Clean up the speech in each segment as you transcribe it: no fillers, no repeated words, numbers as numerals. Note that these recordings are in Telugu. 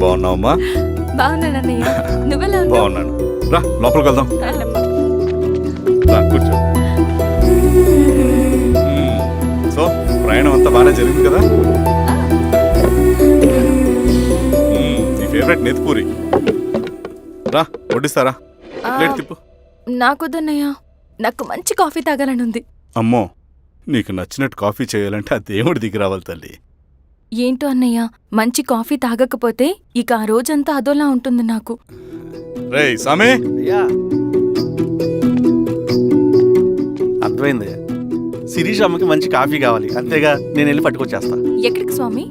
బాగున్నావమ్మా? బాగున్నానన్నయ్య, నువ్వెలా ఉన్నావు? బాగున్నాను. రా లోపలికి వెళ్దాం. రా కూర్చో. సో ప్రయాణం అంతా బాగానే జరిగింది కదా? నీ ఫేవరెట్ నెత్తిపూరి. రా వడ్డిస్తారా? ప్లేట్ తిప్పు. నాకొద్దన్నయ్య, నాకు మంచి కాఫీ తాగాలని ఉంది. అమ్మో, నీకు నచ్చినట్టు కాఫీ చేయాలంటే ఆ దేవుడి దిగి రావాలి తల్లి. ఏంటో అన్నయ్య, మంచి కాఫీ తాగకపోతే ఇక ఆ రోజంతా అదోలా ఉంటుంది నాకు. రేయ్ సామి, అర్థమైంది. శిరీష్ అమ్మకి మంచి కాఫీ కావాలి, అంతేగా నేను వెళ్ళి పట్టుకొచ్చేస్తా. ఎక్కడికి స్వామి?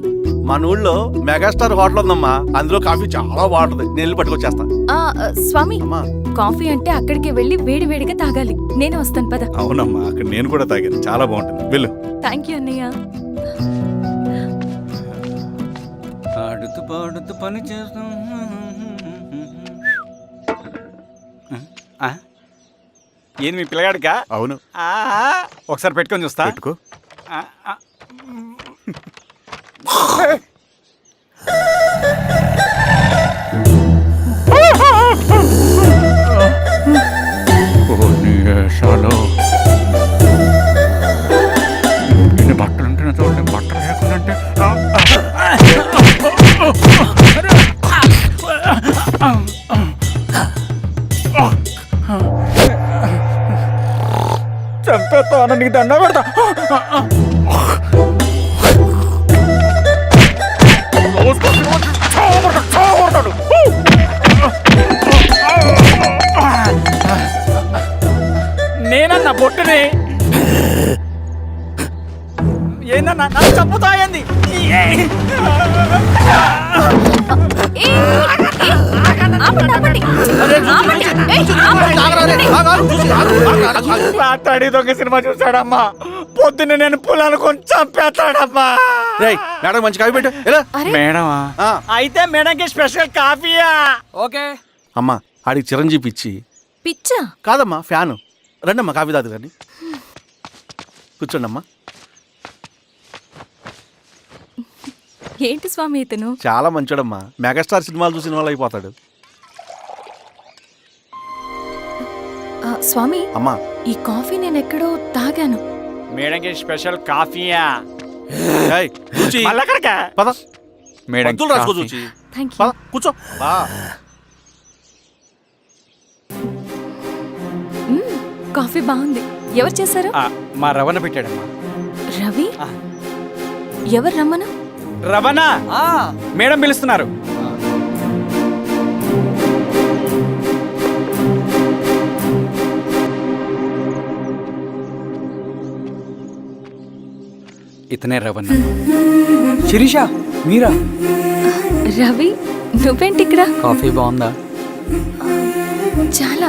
మన ఊళ్ళో మెగాస్టార్ హోటల్ ఉందమ్మా, అందులో కాఫీ చాలా బాగుంటుంది, నేను వెళ్ళి పట్టుకొచ్చేస్తా. స్వామి, అమ్మా కాఫీ అంటే అక్కడికి వెళ్ళి వేడివేడిగా తాగాలి. నేను వస్తాను పద. అవునమ్మా, అక్కడ నేను కూడా తాగాను, చాలా బాగుంటుంది. వెళ్ళు. థ్యాంక్ యూ అన్నయ్య. ఆడుతూ పాడుతూ పని చేస్తాం. ఏంది మీ పిల్లగాడికా? అవును. ఒకసారి పెట్టుకొని చూస్తా. పెట్టుకో. బట్టలు ఉంటే చూడండి, బట్టలు లేకుంటే చంపేస్తా, నీకు దండ పెడతా. నేనన్నా బొట్టుని ఏందన్నా నాకు చంపుతా ఏంది? రాత్రి దొంగ సినిమా చూసాడమ్మా, పొద్దున్న నేను పొలాన్ని కొంచెం చంపేస్తాడమ్మా. మేడం మంచి కాఫీ పెట్టు. మేడమా? అయితే మేడంకి స్పెషల్ కాఫీయా? ఓకే అమ్మా, ఆడికి చిరంజీవి పిచ్చి. పిచ్చా? కాదమ్మా, ఫ్యాను. రండమ్మా కాఫీ తాదు కానీ. కూర్చోండి అమ్మా. ఏంటి స్వామి ఇతను? చాలా మంచోడమ్మా, మెగాస్టార్ సినిమాలు చూసి సినిమాలు అయిపోతాడు. స్వామి, అమ్మా ఈ కాఫీ నేను ఎక్కడో తాగాను. మేడంకి స్పెషల్ కాఫీయా? పద మేడం రాసుకో చూచి. Thank you. పద కూర్చో. కాఫీ బాగుంది. ఎవరు చేశారు? మా రవణ పెట్టాడమ్మా. రవి? ఎవరు రమ్మను? రవణ మేడం పిలుస్తున్నారు. ఇతనే రవణ. శిరీష, మీరా? రవి, నువ్వేంటి ఇక్కడ? కాఫీ బాగుందా? చాలా